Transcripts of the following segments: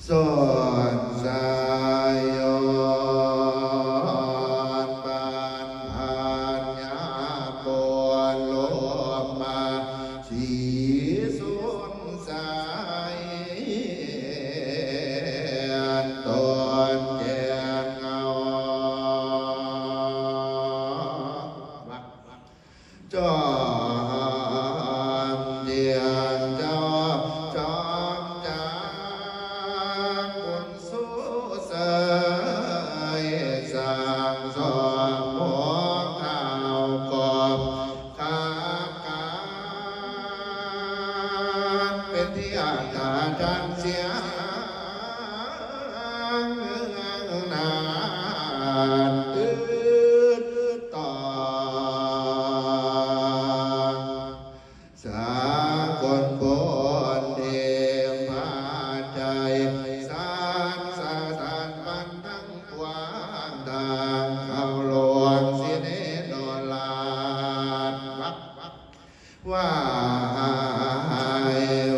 สอนสายโยนปันพันยาปวนโลมาสีสุนสายตนแจงเงาจอมเดียนเจ้าจอมจางบุญสู้เสยสร้างสองหัวข่าวกอบขาการเป็นที่อาจาดันเสียงนานตื้นต่อ สากลบนเดมพาใจสานสาสานปันทั้งกว้างดังเข้าหลวงสิเนโดลานว่า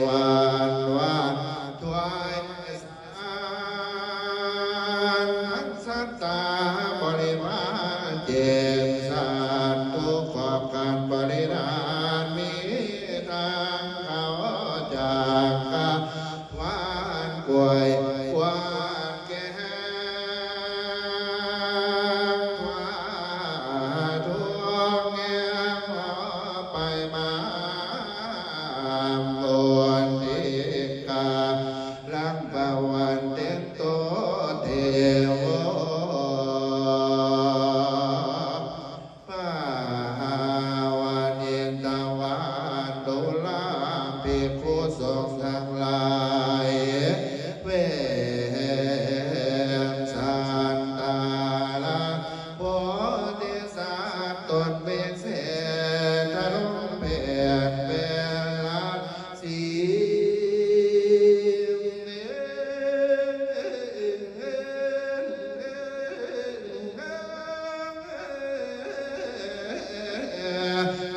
วันถวายสารสัตตาบริวารเจมสารทุกขอบการบริรานมีทางเขาจากกะวานกวยวานแก่ว่าทุกแง่หอไปมาบนทิกาลังบวันเต็มโตเทวปาวันเย็นตะวันตุลาภิกขุสงฆ์ทั้งหลายเวสันตาลาโพธิสัตว์ตนเป็นเศษทะลุเพียรเป็นลัทธิ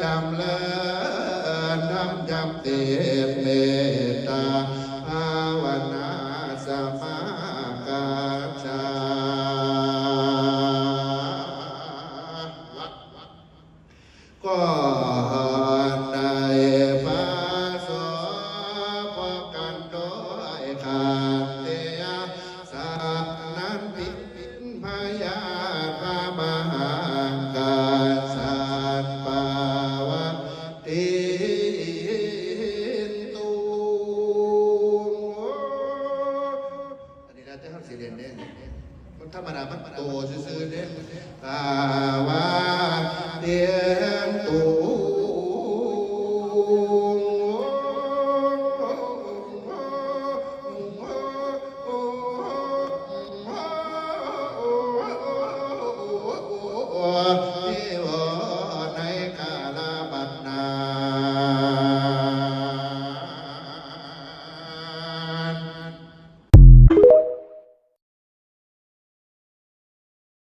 จำเลินทำจำเตียเมตตาภาวนาสมากัจจาก่อนในพระโสภกันโดยขาดเตียสานันติพยาพระมหากาสัตปาวติตุอันนี้นะจะทำเสียเรียนเนี่ยมันธรรมดามันโตซื่อๆเนี่ยตาวาเดีย